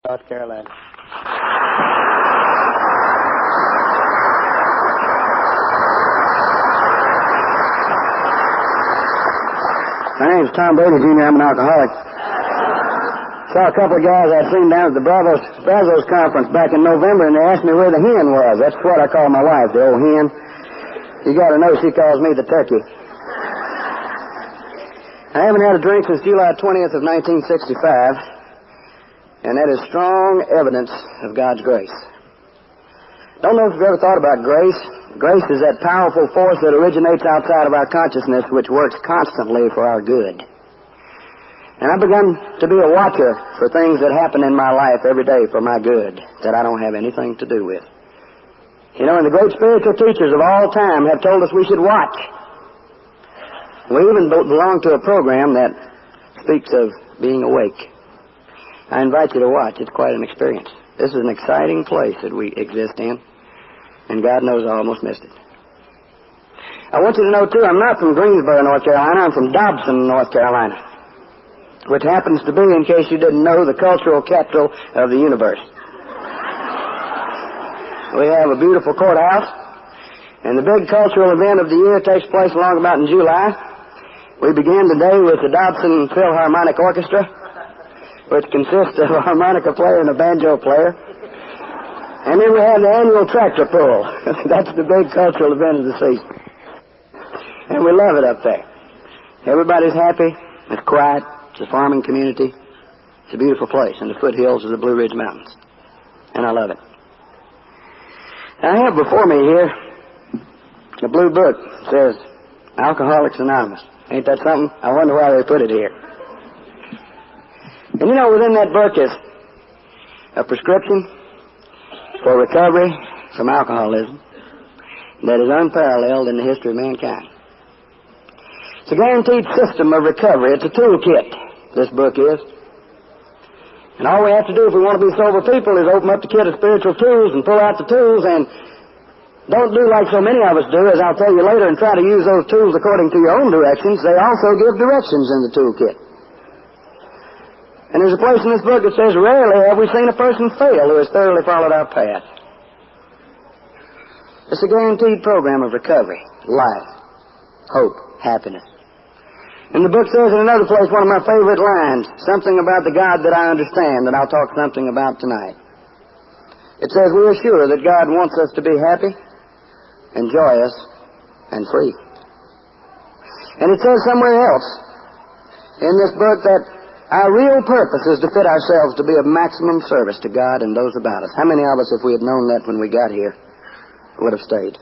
North Carolina. My name's Tom Brady, Jr. I'm an alcoholic. Saw a couple of guys I'd seen down at the Brazos conference back in November, and they asked me where the hen was. That's what I call my wife, the old hen. You got to know she calls me the turkey. I haven't had a drink since July 20th of 1965, and that is strong evidence of God's grace. Don't know if you've ever thought about grace. Grace is that powerful force that originates outside of our consciousness, which works constantly for our good. And I've begun to be a watcher for things that happen in my life every day for my good that I don't have anything to do with. You know, and the great spiritual teachers of all time have told us we should watch. We even belong to a program that speaks of being awake. I invite you to watch. It's quite an experience. This is an exciting place that we exist in, and God knows I almost missed it. I want you to know, too, I'm not from Greensboro, North Carolina. I'm from Dobson, North Carolina, which happens to be, in case you didn't know, the cultural capital of the universe. We have a beautiful courthouse, and the big cultural event of the year takes place along about in July. We begin today with the Dobson Philharmonic Orchestra, which consists of a harmonica player and a banjo player. And then we have the annual tractor pull. That's the big cultural event of the season. And we love it up there. Everybody's happy. It's quiet. It's a farming community. It's a beautiful place in the foothills of the Blue Ridge Mountains. And I love it. I have before me here a blue book that says Alcoholics Anonymous. Ain't that something? I wonder why they put it here. And you know, within that book is a prescription for recovery from alcoholism that is unparalleled in the history of mankind. It's a guaranteed system of recovery. It's a toolkit, this book is. And all we have to do if we want to be sober people is open up the kit of spiritual tools and pull out the tools, and don't do like so many of us do, as I'll tell you later, and try to use those tools according to your own directions. They also give directions in the toolkit. And there's a place in this book that says, rarely have we seen a person fail who has thoroughly followed our path. It's a guaranteed program of recovery, life, hope, happiness. And the book says in another place, one of my favorite lines, something about the God that I understand, that I'll talk something about tonight. It says, we are sure that God wants us to be happy and joyous and free. And it says somewhere else in this book that our real purpose is to fit ourselves to be of maximum service to God and those about us. How many of us, if we had known that when we got here, would have stayed?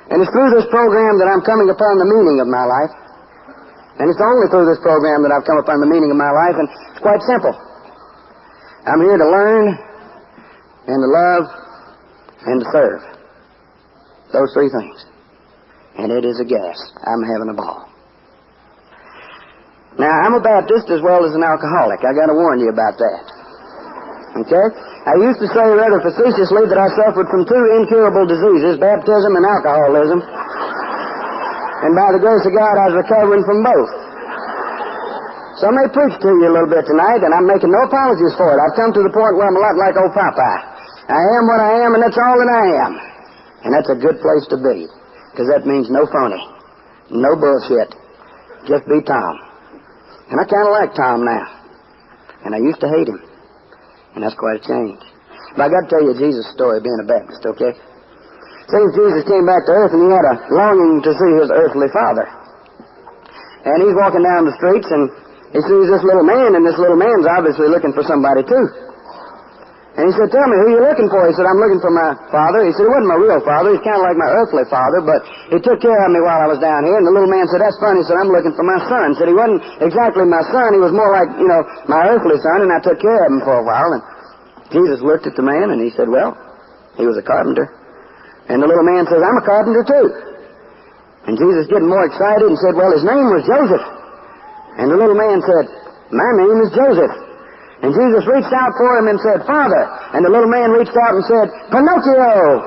And it's through this program that I'm coming upon the meaning of my life. And it's only through this program that I've come upon the meaning of my life, and it's quite simple. I'm here to learn and to love and to serve. Those three things. And it is a gas. I'm having a ball. Now, I'm a Baptist as well as an alcoholic. I got to warn you about that. Okay? I used to say rather facetiously that I suffered from two incurable diseases, baptism and alcoholism. And by the grace of God, I was recovering from both. So I may preach to you a little bit tonight, and I'm making no apologies for it. I've come to the point where I'm a lot like old Popeye. I am what I am, and that's all that I am. And that's a good place to be, because that means no phony, no bullshit. Just be Tom. And I kind of like Tom now. And I used to hate him. And that's quite a change. But I got to tell you Jesus' story being a Baptist, okay? Since Jesus came back to earth, and he had a longing to see his earthly father. And he's walking down the streets, and he sees this little man, and this little man's obviously looking for somebody too. And he said, tell me, who are you looking for? He said, I'm looking for my father. He said, he wasn't my real father. He's kind of like my earthly father, but he took care of me while I was down here. And the little man said, that's funny. He said, I'm looking for my son. He said, he wasn't exactly my son. He was more like, my earthly son, and I took care of him for a while. And Jesus looked at the man, and he said, well, he was a carpenter. And the little man says, I'm a carpenter too. And Jesus getting more excited and said, well, his name was Joseph. And the little man said, my name is Joseph. And Jesus reached out for him and said, Father. And the little man reached out and said, Pinocchio.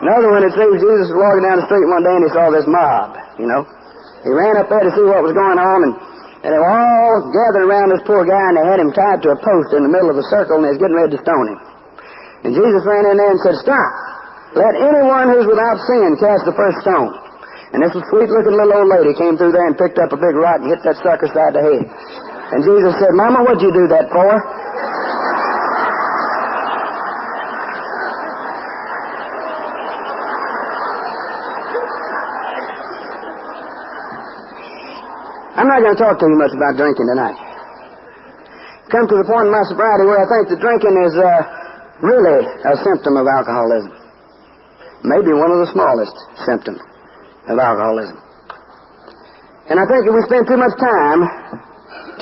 Another one, it seems Jesus was walking down the street one day and he saw this mob, you know. He ran up there to see what was going on, and they were all gathered around this poor guy, and they had him tied to a post in the middle of the circle, and they was getting ready to stone him. And Jesus ran in there and said, "Stop! Let anyone who's without sin cast the first stone." And this sweet-looking little old lady came through there and picked up a big rock and hit that sucker side of the head. And Jesus said, "Mama, what'd you do that for?" I'm not going to talk to you much about drinking tonight. Come to the point in my sobriety where I think that drinking is really a symptom of alcoholism. Maybe one of the smallest symptoms of alcoholism. And I think that we spend too much time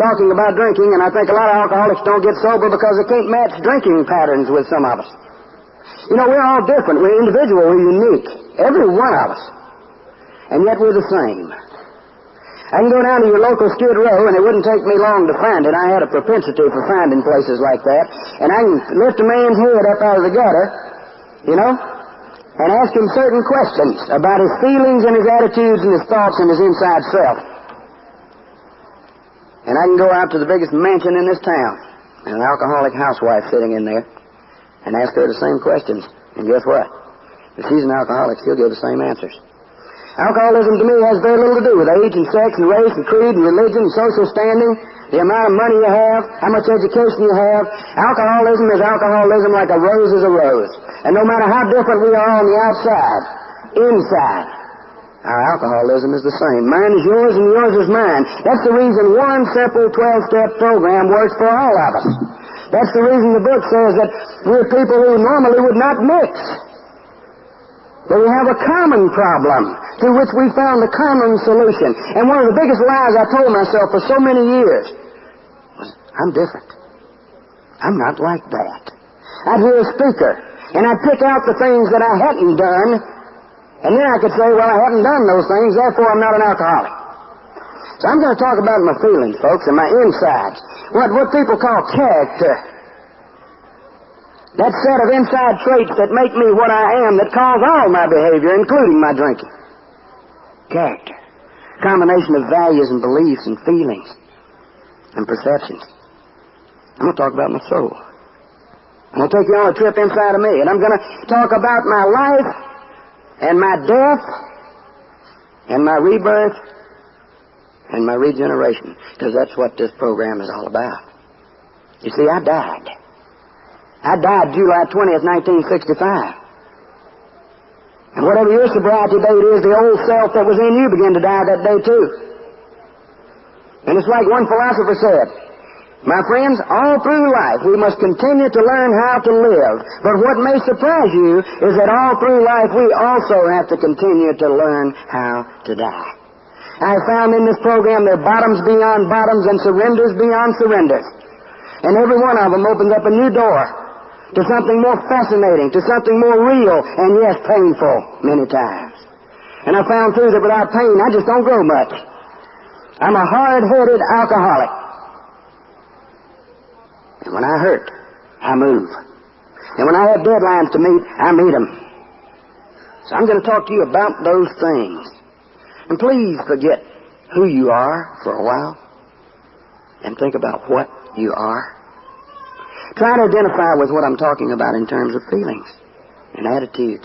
talking about drinking, and I think a lot of alcoholics don't get sober because they can't match drinking patterns with some of us. You know, we're all different. We're individual. We're unique. Every one of us. And yet we're the same. I can go down to your local Skid Row, and it wouldn't take me long to find it. I had a propensity for finding places like that. And I can lift a man's head up out of the gutter, you know, and ask him certain questions about his feelings and his attitudes and his thoughts and his inside self. And I can go out to the biggest mansion in this town, and an alcoholic housewife sitting in there, and ask her the same questions. And guess what? If she's an alcoholic, she'll give the same answers. Alcoholism to me has very little to do with age and sex and race and creed and religion and social standing, the amount of money you have, how much education you have. Alcoholism is alcoholism like a rose is a rose. And no matter how different we are on the outside, inside, our alcoholism is the same. Mine is yours and yours is mine. That's the reason one simple 12-step program works for all of us. That's the reason the book says that we're people who normally would not mix. But we have a common problem to which we found a common solution. And one of the biggest lies I told myself for so many years was, I'm different. I'm not like that. I'd hear a speaker, and I'd pick out the things that I hadn't done, and then I could say, well, I haven't done those things, therefore I'm not an alcoholic. So I'm going to talk about my feelings, folks, and my insides. What people call character. That set of inside traits that make me what I am, that cause all my behavior, including my drinking. Character. Combination of values and beliefs and feelings and perceptions. I'm going to talk about my soul. I'm going to take you on a trip inside of me, and I'm going to talk about my life and my death and my rebirth and my regeneration, because that's what this program is all about. You see, I died. I died July 20th, 1965. And whatever your sobriety date is, the old self that was in you began to die that day too. And it's like one philosopher said, my friends, all through life we must continue to learn how to live. But what may surprise you is that all through life we also have to continue to learn how to die. I found in this program there are bottoms beyond bottoms and surrenders beyond surrenders. And every one of them opens up a new door to something more fascinating, to something more real, and yes, painful many times. And I found, too, that without pain, I just don't grow much. I'm a hard-headed alcoholic. And when I hurt, I move. And when I have deadlines to meet, I meet them. So I'm going to talk to you about those things. And please forget who you are for a while and think about what you are. Try to identify with what I'm talking about in terms of feelings and attitudes.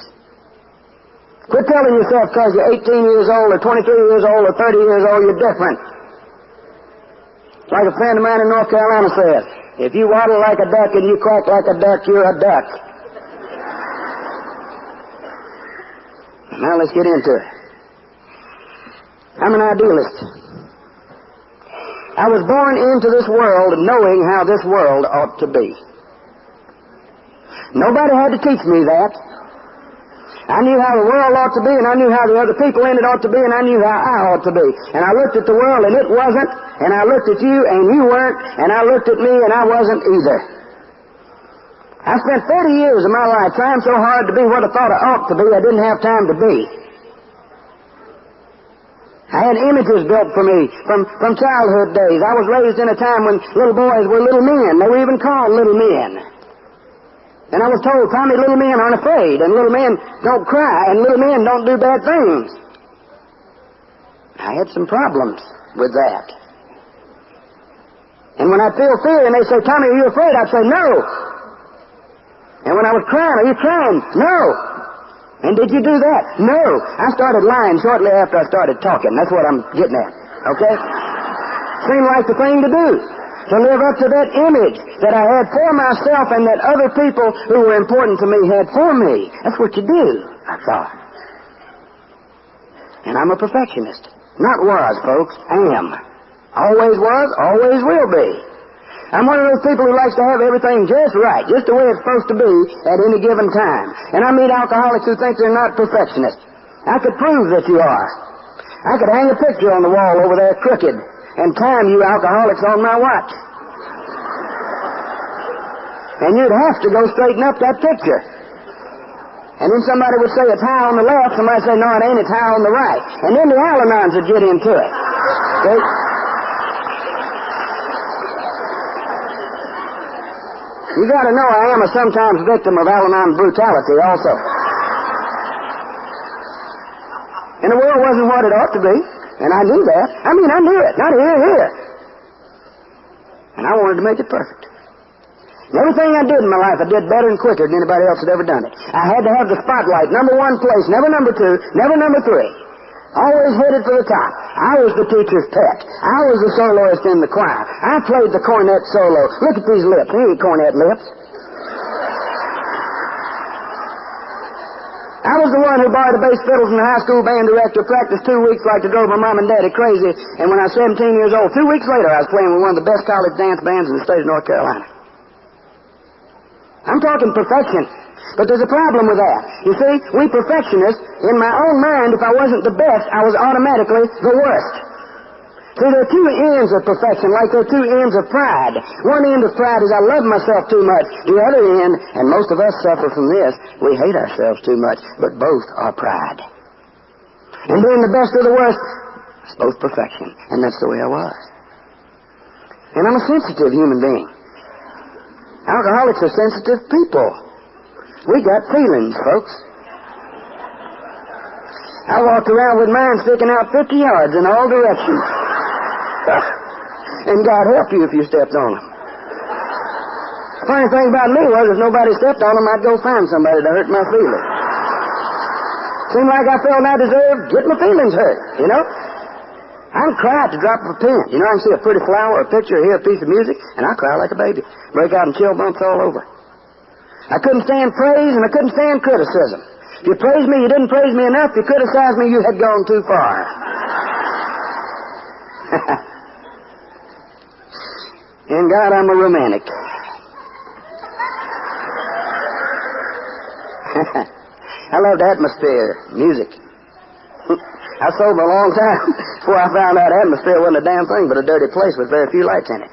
Quit telling yourself because you're 18 years old or 23 years old or 30 years old you're different. Like a friend of mine in North Carolina says, if you waddle like a duck and you quack like a duck, you're a duck. Now let's get into it. I'm an idealist. I was born into this world knowing how this world ought to be. Nobody had to teach me that. I knew how the world ought to be, and I knew how the other people in it ought to be, and I knew how I ought to be. And I looked at the world, and it wasn't, and I looked at you, and you weren't, and I looked at me, and I wasn't either. I spent 30 years of my life trying so hard to be what I thought I ought to be, I didn't have time to be. I had images built for me from childhood days. I was raised in a time when little boys were little men. They were even called little men. And I was told, Tommy, little men aren't afraid, and little men don't cry, and little men don't do bad things. I had some problems with that. And when I feel fear and they say, Tommy, are you afraid? I'd say, no. And when I was crying, are you crying? No. And did you do that? No. I started lying shortly after I started talking. That's what I'm getting at. Okay? Seemed like the thing to do. To live up to that image that I had for myself and that other people who were important to me had for me. That's what you do, I thought. And I'm a perfectionist. Not was, folks. Am. Always was, always will be. I'm one of those people who likes to have everything just right, just the way it's supposed to be at any given time. And I meet alcoholics who think they're not perfectionists. I could prove that you are. I could hang a picture on the wall over there crooked and time you alcoholics on my watch. And you'd have to go straighten up that picture. And then somebody would say it's high on the left, somebody would say, no, it ain't, it's high on the right. And then the Al-Anons would get into it. Okay? You got to know I am a sometimes victim of Al-Anon brutality also. And the world wasn't what it ought to be, and I knew that. I mean, I knew it, not here. And I wanted to make it perfect. And everything I did in my life, I did better and quicker than anybody else had ever done it. I had to have the spotlight, number one place, never number two, never number three. Always headed for the top. I was the teacher's pet. I was the soloist in the choir. I played the cornet solo. Look at these lips. They ain't cornet lips. I was the one who borrowed the bass fiddles from the high school band director, practiced 2 weeks like it drove my mom and daddy crazy, and when I was 17 years old, 2 weeks later, I was playing with one of the best college dance bands in the state of North Carolina. I'm talking perfection. But there's a problem with that. You see, we perfectionists, in my own mind, if I wasn't the best, I was automatically the worst. See, there are two ends of perfection, like there are two ends of pride. One end of pride is I love myself too much. The other end, and most of us suffer from this, we hate ourselves too much, but both are pride. And being the best or the worst, it's both perfection, and that's the way I was. And I'm a sensitive human being. Alcoholics are sensitive people. We got feelings, folks. I walked around with mine sticking out 50 yards in all directions. And God help you if you stepped on them. Funny thing about me was if nobody stepped on them, I'd go find somebody to hurt my feelings. Seemed like I felt I deserved get my feelings hurt, you know? I'd cry at the drop of a pin. You know, I can see a pretty flower, a picture, or hear a piece of music, and I cry like a baby. Break out in chill bumps all over. I couldn't stand praise, and I couldn't stand criticism. If you praised me, you didn't praise me enough. If you criticized me, you had gone too far. In God, I'm a romantic. I loved atmosphere, music. I sold a long time before I found out atmosphere wasn't a damn thing but a dirty place with very few lights in it.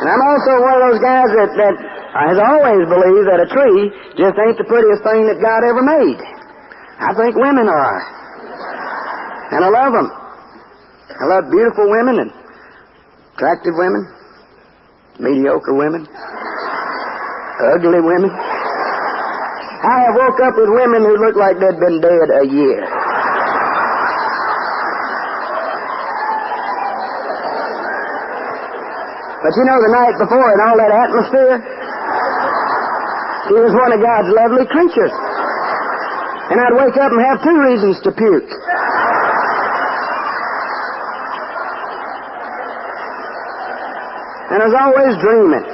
And I'm also one of those guys that has always believed that a tree just ain't the prettiest thing that God ever made. I think women are. And I love them. I love beautiful women and attractive women, mediocre women, ugly women. I have woke up with women who look like they'd been dead a year. But you know, the night before in all that atmosphere, she was one of God's lovely creatures. And I'd wake up and have 2 reasons to puke. And I was always dreaming.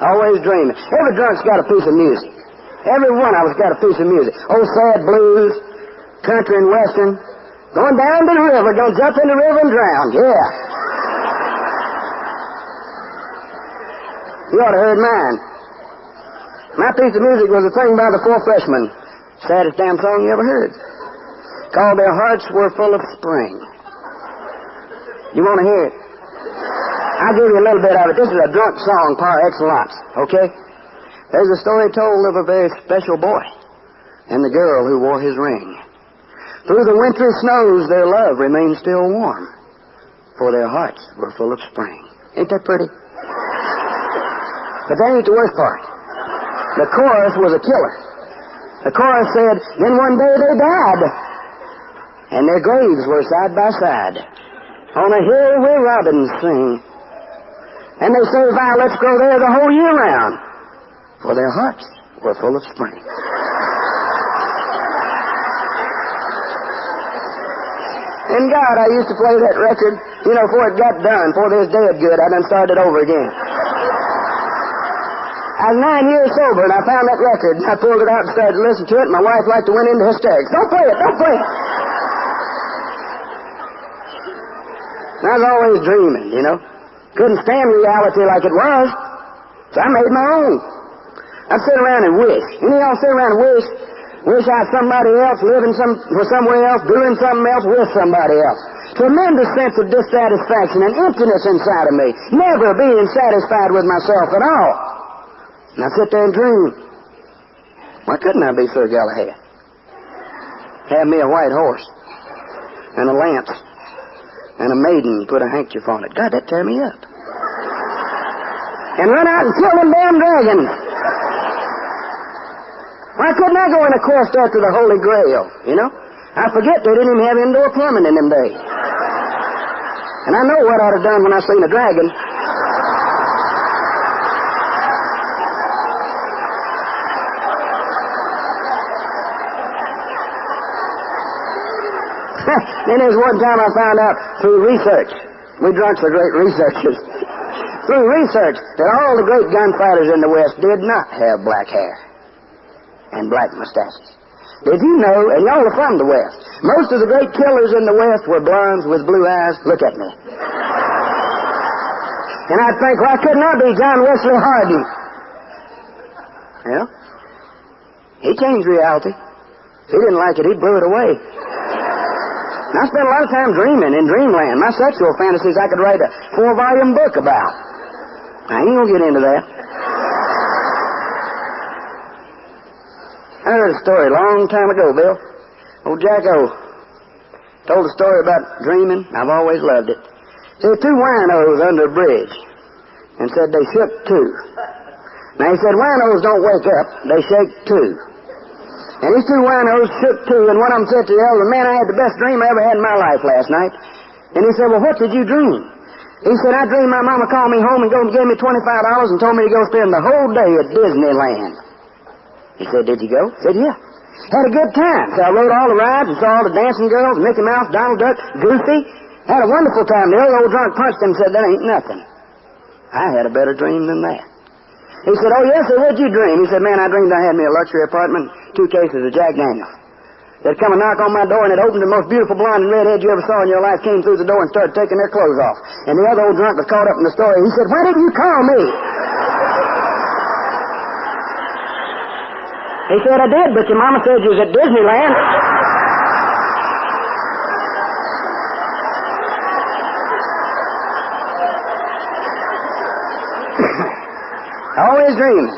Always dreaming. Every drunk's got a piece of music. Every one of us got a piece of music. Old sad blues, country and western. Going down to the river, gonna jump in the river and drown. Yeah. You ought to heard mine. My piece of music was a thing by the 4 Freshmen. Saddest damn song you ever heard. Called Their Hearts Were Full of Spring. You want to hear it? I'll give you a little bit of it. This is a drunk song par excellence, okay? There's a story told of a very special boy and the girl who wore his ring. Through the wintry snows their love remained still warm, for their hearts were full of spring. Ain't that pretty? But that ain't the worst part. The chorus was a killer. The chorus said, then one day they died, and their graves were side by side. On a hill where robins sing. And they say violets grow there the whole year round, for their hearts were full of spring. In God, I used to play that record, before it got done, before they was dead good, I done started over again. I was 9 years sober, and I found that record, and I pulled it out and started to listen to it, and my wife liked to went into hysterics. Don't play it, don't play it. And I was always dreaming, Couldn't stand reality like it was, so I made my own. I'd sit around and wish. Any of y'all sit around and wish I was somebody else, living for somewhere else, doing something else with somebody else. Tremendous sense of dissatisfaction and emptiness inside of me, never being satisfied with myself at all. And I'd sit there and dream. Why couldn't I be Sir Galahad? Have me a white horse and a lance and a maiden put a handkerchief on it. God, that'd tear me up. And run out and kill them damn dragons. Why couldn't I go in a quest after the Holy Grail, I forget they didn't even have indoor plumbing in them days. And I know what I'd have done when I seen a dragon. Then there's one time I found out through research. We drunks are great researchers. Through research that all the great gunfighters in the West did not have black hair and black mustaches. Did you know, and y'all are from the West, most of the great killers in the West were blondes with blue eyes? Look at me. And I'd think, why couldn't I be John Wesley Hardin? Well, he changed reality. He didn't like it, he blew it away. And I spent a lot of time dreaming in dreamland. My sexual fantasies I could write a 4-volume book about. I ain't gonna get into that. I heard a story a long time ago, Bill. Old Jacko told a story about dreaming. I've always loved it. There were 2 winos under a bridge, and said they shook too. Now he said winos don't wake up, they shake too. And these 2 winos shook too, and one of them said to the other, man, I had the best dream I ever had in my life last night. And he said, well, what did you dream? He said, I dreamed my mama called me home and gave me $25 and told me to go spend the whole day at Disneyland. He said, did you go? I said, yeah. Had a good time. So I rode all the rides and saw all the dancing girls, Mickey Mouse, Donald Duck, Goofy. Had a wonderful time. The other old drunk punched him and said, that ain't nothing. I had a better dream than that. He said, oh, yes, sir, what'd you dream? He said, man, I dreamed I had me a luxury apartment, 2 cases of Jack Daniels. They'd come and knock on my door, and it opened, the most beautiful blonde and redhead you ever saw in your life came through the door and started taking their clothes off. And the other old drunk was caught up in the story. He said, why didn't you call me? He said, I did, but your mama said you was at Disneyland. Always dreaming.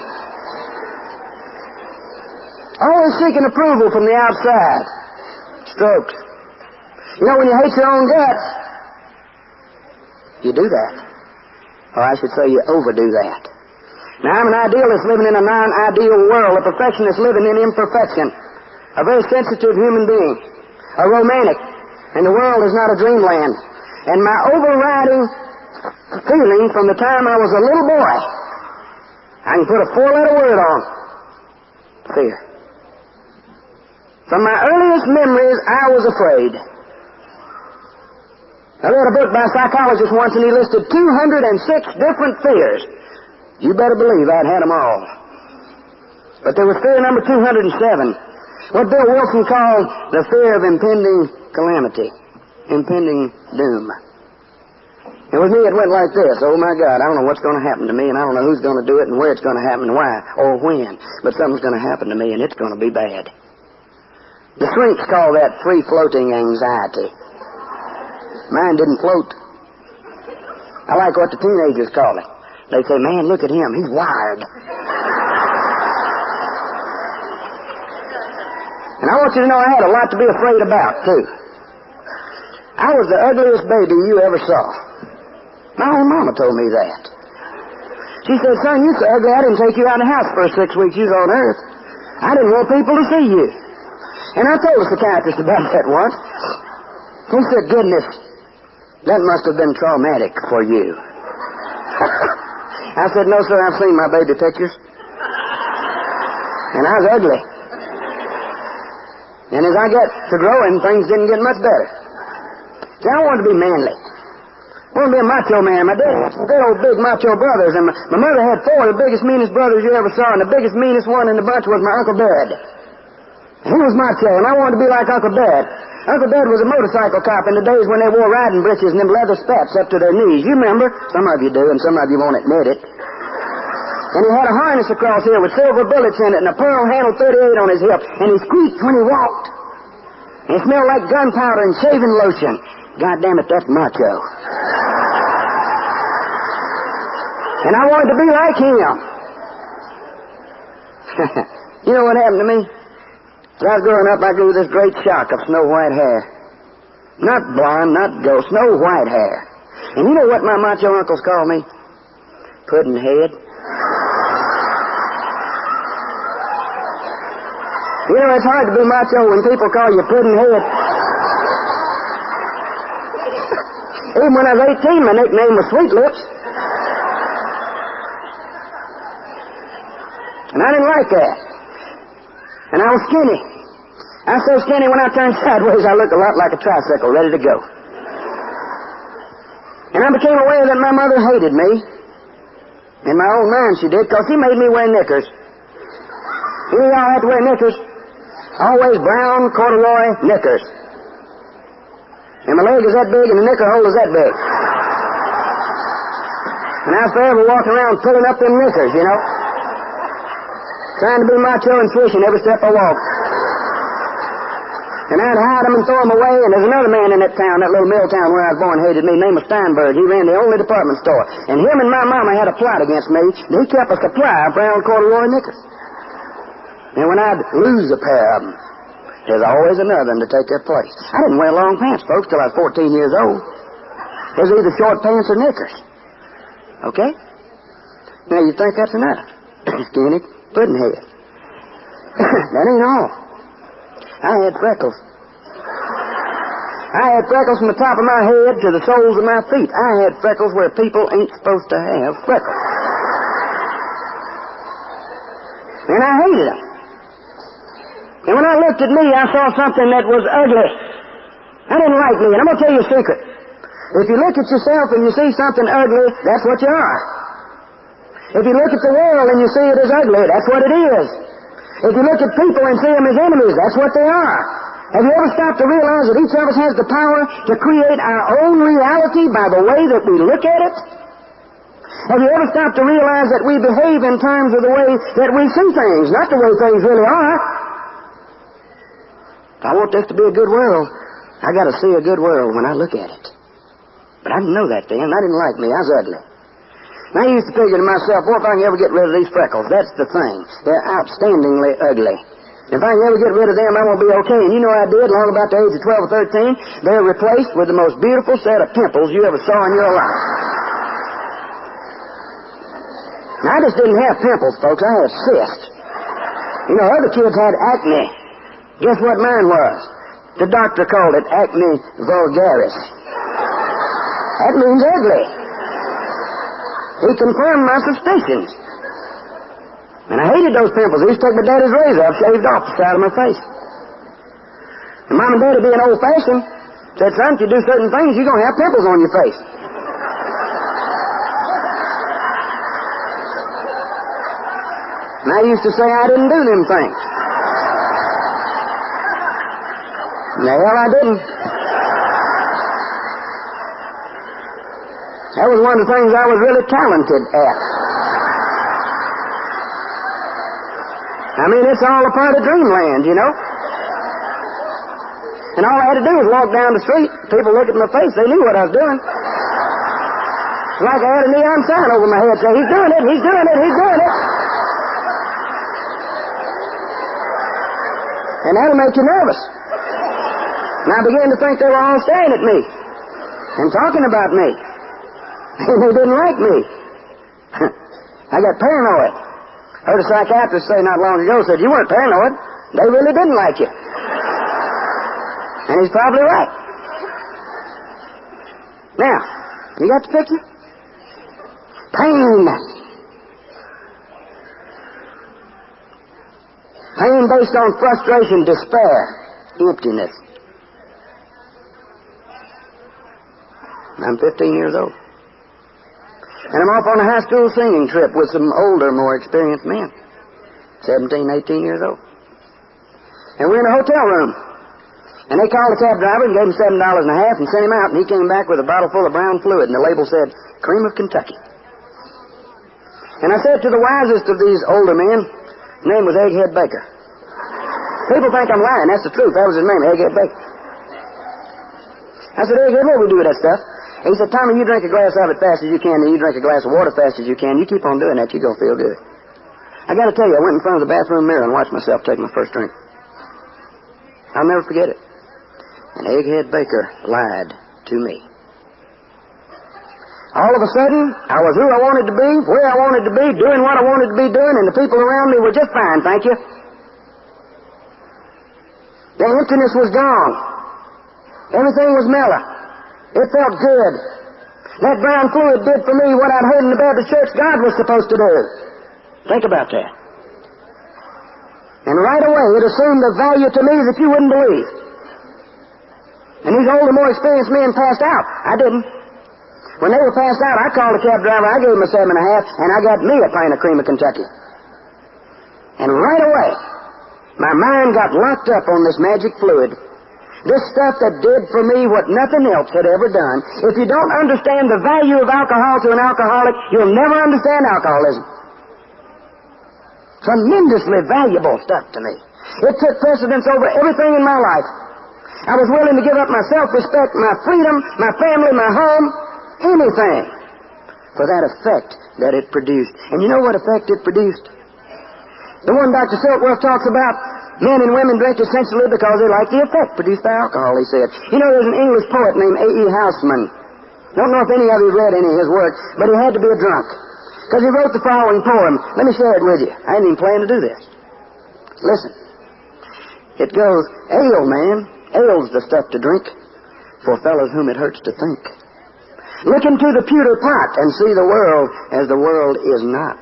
Always seeking approval from the outside. Strokes. When you hate your own guts, you do that. Or I should say you overdo that. Now, I'm an idealist living in a non-ideal world, a perfectionist living in imperfection, a very sensitive human being, a romantic, and the world is not a dreamland. And my overriding feeling from the time I was a little boy, I can put a 4-letter word on: fear. From my earliest memories, I was afraid. I read a book by a psychologist once, and he listed 206 different fears. You better believe I'd had them all. But there was fear number 207, what Bill Wilson called the fear of impending calamity, impending doom. And with me it went like this: oh my God, I don't know what's going to happen to me, and I don't know who's going to do it and where it's going to happen and why or when, but something's going to happen to me and it's going to be bad. The shrinks call that free-floating anxiety. Mine didn't float. I like what the teenagers call it. They say, man, look at him, he's wired. And I want you to know I had a lot to be afraid about, too. I was the ugliest baby you ever saw. My own mama told me that. She said, son, you're so ugly, I didn't take you out of the house for 6 weeks you was on earth. I didn't want people to see you. And I told the psychiatrist about that once. He said, goodness, that must have been traumatic for you. I said, no, sir, I've seen my baby pictures. And I was ugly. And as I got to growing, things didn't get much better. See, I wanted to be manly. I wanted to be a macho man. My dad had some good old big macho brothers, and my mother had 4 of the biggest, meanest brothers you ever saw, and the biggest, meanest one in the bunch was my Uncle Dad. He was macho, and I wanted to be like Uncle Dad. Uncle Dad was a motorcycle cop in the days when they wore riding breeches and them leather spats up to their knees. You remember? Some of you do, and some of you won't admit it. And he had a harness across here with silver bullets in it and a pearl-handled .38 on his hip, and he squeaked when he walked. And he smelled like gunpowder and shaving lotion. God damn it, that's macho. And I wanted to be like him. You know what happened to me? As I was growing up, I grew this great shock of snow white hair. Not blonde, not gold, snow white hair. And you know what my macho uncles called me? Puddin' head. You know, it's hard to be macho when people call you puddin' head. Even when I was 18, my nickname was Sweet Lips. And I didn't like that. And I was skinny. I was so skinny when I turned sideways, I looked a lot like a tricycle, ready to go. And I became aware that my mother hated me. In my own mind she did, because she made me wear knickers. You know, y'all have to wear knickers. Always brown corduroy knickers. And my leg is that big and the knicker hole is that big. And I was forever walking around pulling up them knickers, you know. Trying to be macho and swishing every step I walked. And I'd hide them and throw them away, and there's another man in that town, that little mill town where I was born, hated me, named Steinberg. He ran the only department store. And him and my mama had a plot against me, and he kept a supply of brown corduroy knickers. And when I'd lose a pair of them, there's always another one to take their place. I didn't wear long pants, folks, till I was 14 years old. It was either short pants or knickers. Okay? Now, you think that's enough? Skinny, puddin' head. That ain't all. I had freckles. I had freckles from the top of my head to the soles of my feet. I had freckles where people ain't supposed to have freckles. And I hated them. And when I looked at me, I saw something that was ugly. I didn't like me, and I'm going to tell you a secret. If you look at yourself and you see something ugly, that's what you are. If you look at the world and you see it as ugly, that's what it is. If you look at people and see them as enemies, that's what they are. Have you ever stopped to realize that each of us has the power to create our own reality by the way that we look at it? Have you ever stopped to realize that we behave in terms of the way that we see things, not the way things really are? If I want this to be a good world, I got to see a good world when I look at it. But I didn't know that then. I didn't like me. I was ugly. And I used to figure to myself, boy, if I can ever get rid of these freckles, that's the thing. They're outstandingly ugly. If I can ever get rid of them, I'm going to be okay. And you know I did, long about the age of 12 or 13. They're replaced with the most beautiful set of pimples you ever saw in your life. Now, I just didn't have pimples, folks. I had cysts. You know, other kids had acne. Guess what mine was? The doctor called it acne vulgaris. That means ugly. He confirmed my suspicions. And I hated those pimples. He used to take my daddy's razor. I shaved off the side of my face. And Mom and Daddy, being old-fashioned, said, son, if you do certain things, you're going to have pimples on your face. And I used to say I didn't do them things. The hell I didn't. That was one of the things I was really talented at. I mean, it's all a part of dreamland, you know. And all I had to do was walk down the street. People looked at my face. They knew what I was doing. It's like I had a neon sign over my head saying, he's doing it, he's doing it, he's doing it. And that'll make you nervous. And I began to think they were all staring at me and talking about me. And they didn't like me. I got paranoid. Heard a psychiatrist say not long ago, said, you weren't paranoid. They really didn't like you. And he's probably right. Now, you got the picture? Pain. Pain based on frustration, despair, emptiness. I'm 15 years old. And I'm off on a high school singing trip with some older, more experienced men. 17, 18 years old. And we're in a hotel room. And they called the cab driver and gave him $7.50 and sent him out. And he came back with a bottle full of brown fluid. And the label said, Cream of Kentucky. And I said to the wisest of these older men, his name was Egghead Baker. People think I'm lying. That's the truth. That was his name, Egghead Baker. I said, Egghead, what do we do with that stuff? He said, Tommy, you drink a glass of it fast as you can, and you drink a glass of water fast as you can. You keep on doing that, you're going to feel good. I got to tell you, I went in front of the bathroom mirror and watched myself take my first drink. I'll never forget it. And Egghead Baker lied to me. All of a sudden, I was who I wanted to be, where I wanted to be, doing what I wanted to be doing, and the people around me were just fine, thank you. The emptiness was gone. Everything was mellow. It felt good. That brown fluid did for me what I'd heard in the Baptist church God was supposed to do. Think about that. And right away, it assumed a value to me that you wouldn't believe. And these older, more experienced men passed out. I didn't. When they were passed out, I called the cab driver. I gave him a $7.50, and I got me a pint of Cream of Kentucky. And right away, my mind got locked up on this magic fluid. This stuff that did for me what nothing else had ever done. If you don't understand the value of alcohol to an alcoholic, you'll never understand alcoholism. Tremendously valuable stuff to me. It took precedence over everything in my life. I was willing to give up my self-respect, my freedom, my family, my home, anything, for that effect that it produced. And you know what effect it produced? The one Dr. Silkworth talks about, men and women drink essentially because they like the effect produced by alcohol, he said. You know, there's an English poet named A.E. Housman. Don't know if any of you read any of his work, but he had to be a drunk. Because he wrote the following poem. Let me share it with you. I didn't even plan to do this. Listen. It goes, Ale, man, ale's the stuff to drink, for fellows whom it hurts to think. Look into the pewter pot and see the world as the world is not.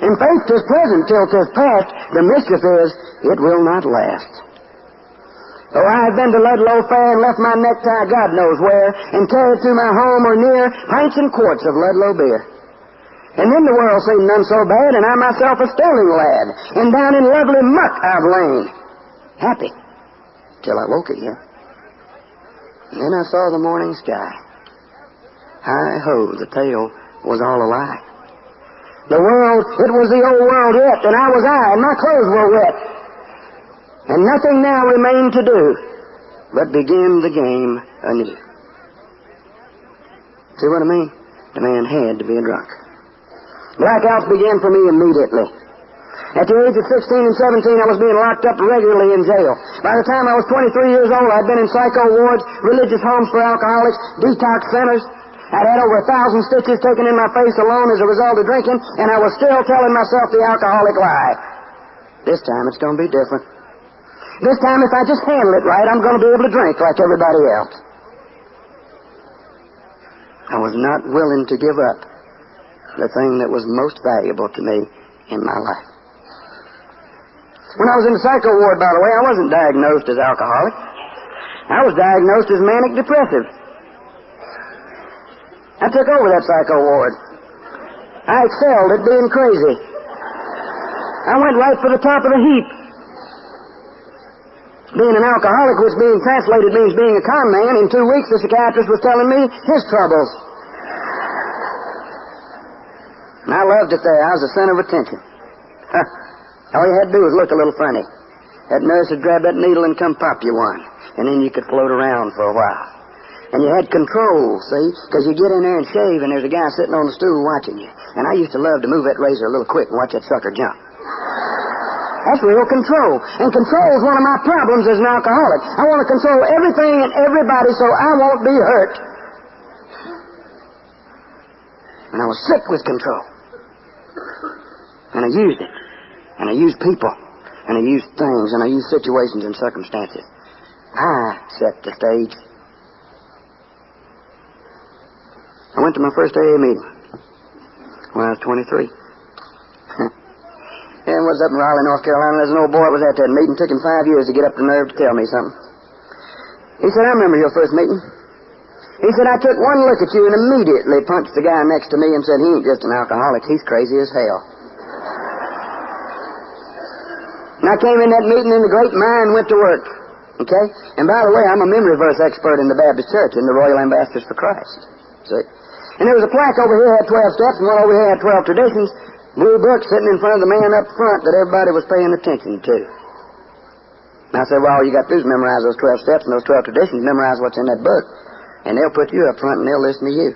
In faith, 'tis present till 'tis past. The mischief is, it will not last. Oh, I have been to Ludlow Fair and left my necktie God knows where, and carried to my home or near pints and quarts of Ludlow beer. And then the world seemed none so bad, and I myself a sterling lad, and down in lovely muck I've lain, happy, till I woke again. And then I saw the morning sky. Hi-ho, the tale was all a lie. The world, it was the old world yet, and I was I, and my clothes were wet. And nothing now remained to do but begin the game anew. See what I mean? The man had to be a drunk. Blackouts began for me immediately. At the age of 16 and 17, I was being locked up regularly in jail. By the time I was 23 years old, I'd been in psycho wards, religious homes for alcoholics, detox centers. I'd had over 1,000 stitches taken in my face alone as a result of drinking, and I was still telling myself the alcoholic lie. This time it's going to be different. This time, if I just handle it right, I'm going to be able to drink like everybody else. I was not willing to give up the thing that was most valuable to me in my life. When I was in the psycho ward, by the way, I wasn't diagnosed as alcoholic. I was diagnosed as manic depressive. I took over that psycho ward. I excelled at being crazy. I went right for the top of the heap. Being an alcoholic, which being translated means being a con man, in 2 weeks the psychiatrist was telling me his troubles. And I loved it there. I was the center of attention. All you had to do was look a little funny. That nurse would grab that needle and come pop you one. And then you could float around for a while. And you had control, see? Because you get in there and shave, and there's a guy sitting on the stool watching you. And I used to love to move that razor a little quick and watch that sucker jump. That's real control. And control is one of my problems as an alcoholic. I want to control everything and everybody so I won't be hurt. And I was sick with control. And I used it. And I used people. And I used things. And I used situations and circumstances. I set the stage. I went to my first AA meeting when I was 23. And was up in Raleigh, North Carolina. There's an old boy that was at that meeting. Took him 5 years to get up the nerve to tell me something. He said, I remember your first meeting. He said, I took one look at you and immediately punched the guy next to me and said, he ain't just an alcoholic. He's crazy as hell. And I came in that meeting in the great mind and went to work. Okay? And by the way, I'm a memory verse expert in the Baptist Church in the Royal Ambassadors for Christ. See? And there was a plaque over here that had 12 steps and one over here had 12 traditions. Blue book sitting in front of the man up front that everybody was paying attention to. And I said, well, all you got to do is memorize those 12 steps and those 12 traditions, memorize what's in that book. And they'll put you up front and they'll listen to you.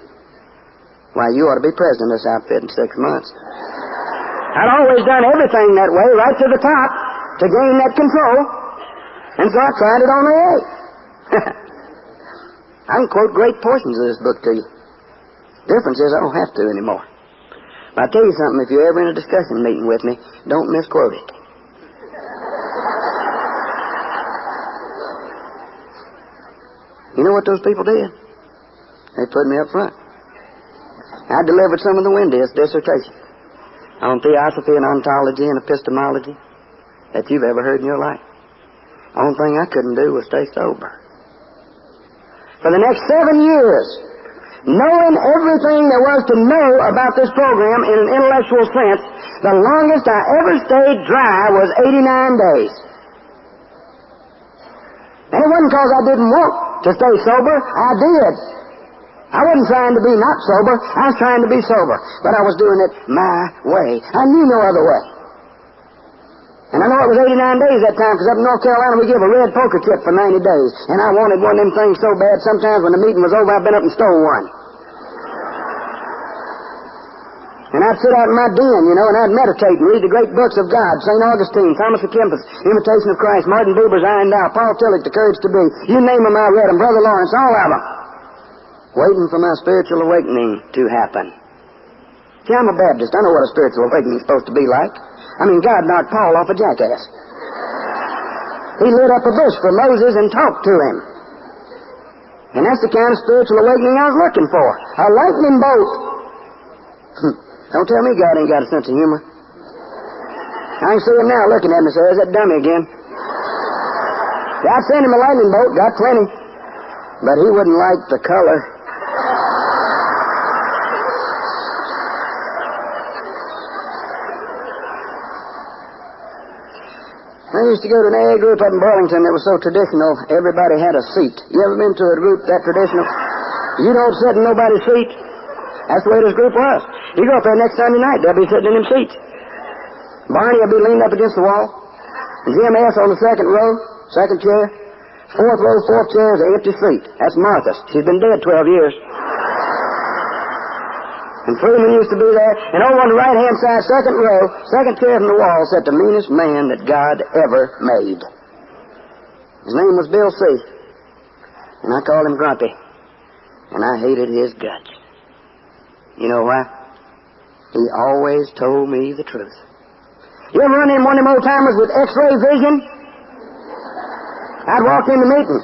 Why, you ought to be president of this outfit in 6 months. I'd always done everything that way, right to the top, to gain that control. And so I tried it on the way. I can quote great portions of this book to you. Difference is I don't have to anymore. But I'll tell you something, if you're ever in a discussion meeting with me, don't misquote it. You know what those people did? They put me up front. I delivered some of the windiest dissertations on theosophy and ontology and epistemology that you've ever heard in your life. The only thing I couldn't do was stay sober. For the next 7 years, knowing everything there was to know about this program in an intellectual sense, the longest I ever stayed dry was 89 days. And it wasn't because I didn't want to stay sober. I did. I wasn't trying to be not sober. I was trying to be sober. But I was doing it my way. I knew no other way. And I know it was 89 days that time, because up in North Carolina we give a red poker chip for 90 days. And I wanted one of them things so bad, sometimes when the meeting was over, I've been up and stole one. And I'd sit out in my den, you know, and I'd meditate and read the great books of God. St. Augustine, Thomas A. Kempis, Imitation of Christ, Martin Buber's Iron Thou, Paul Tillich, The Courage to Be. You name them, I read them. Brother Lawrence, all of them. Waiting for my spiritual awakening to happen. See, I'm a Baptist. I know what a spiritual awakening is supposed to be like. I mean, God knocked Paul off a jackass. He lit up a bush for Moses and talked to him. And that's the kind of spiritual awakening I was looking for. A lightning bolt. Don't tell me God ain't got a sense of humor. I can see him now looking at me, so there's that dummy again. God sent him a lightning bolt, got plenty. But he wouldn't like the color. I used to go to an AA group up in Burlington that was so traditional, everybody had a seat. You ever been to a group that traditional? You don't sit in nobody's seat. That's the way this group was. You go up there next Sunday night, they'll be sitting in them seats. Barney will be leaned up against the wall. And Jim S. on the second row, second chair. Fourth row, fourth chair is an empty seat. That's Martha's. She's been dead 12 years. And Freeman used to be there. And over on the right-hand side, second row, second chair from the wall, sat the meanest man that God ever made. His name was Bill C. And I called him Grumpy. And I hated his guts. You know why? He always told me the truth. You ever run in one of them old-timers with x-ray vision? I'd walk in the meeting,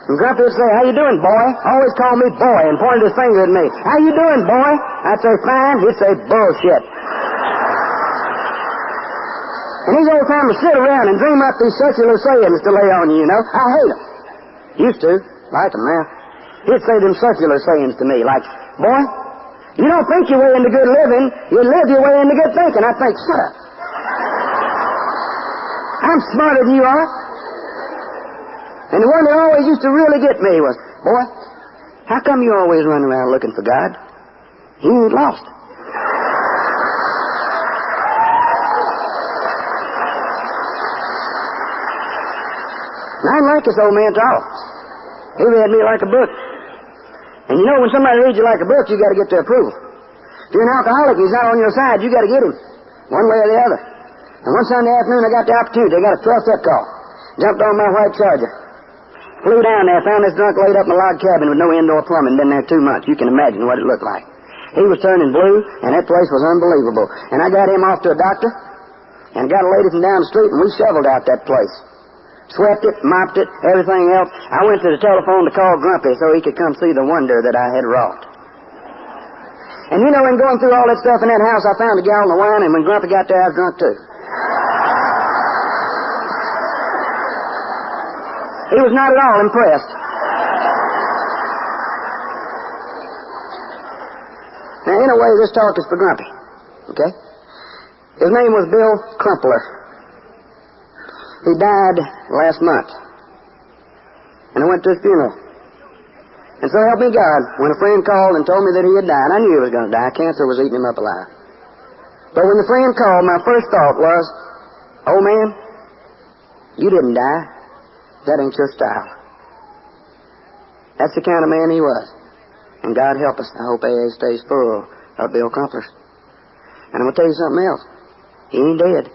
and Grumpy would say, how you doing, boy? Always call me boy, and pointed his finger at me. How you doing, boy? I'd say, fine. He'd say, bullshit. And these old-timers sit around and dream up these secular sayings to lay on you, you know. I hate them. Used to. Like them now. He'd say them secular sayings to me, like, boy, you don't think your way into good living, you live your way into good thinking. I think, shut up. I'm smarter than you are. And the one that always used to really get me was, boy, how come you always run around looking for God? He ain't lost. And I didn't like this old man at all. He read me like a book. And you know, when somebody reads you like a book, you got to get their approval. If you're an alcoholic and he's not on your side, you got to get him, one way or the other. And one Sunday afternoon, I got the opportunity. I got a 12-step call. Jumped on my white Charger. Flew down there, found this drunk laid up in a log cabin with no indoor plumbing. Been there 2 months. You can imagine what it looked like. He was turning blue, and that place was unbelievable. And I got him off to a doctor, and got a lady from down the street, and we shoveled out that place. Swept it, mopped it, everything else. I went to the telephone to call Grumpy so he could come see the wonder that I had wrought. And you know, in going through all that stuff in that house, I found a gallon of wine, and when Grumpy got there, I was drunk too. He was not at all impressed. Now, in a way, this talk is for Grumpy. Okay? His name was Bill Crumpler. He died last month. And I went to his funeral. And so help me God, when a friend called and told me that he had died, I knew he was going to die. Cancer was eating him up alive. But when the friend called, my first thought was, "Oh, man, you didn't die. That ain't your style." That's the kind of man he was. And God help us. I hope AA stays full of Bill Crumplers. And I'm going to tell you something else. He ain't dead.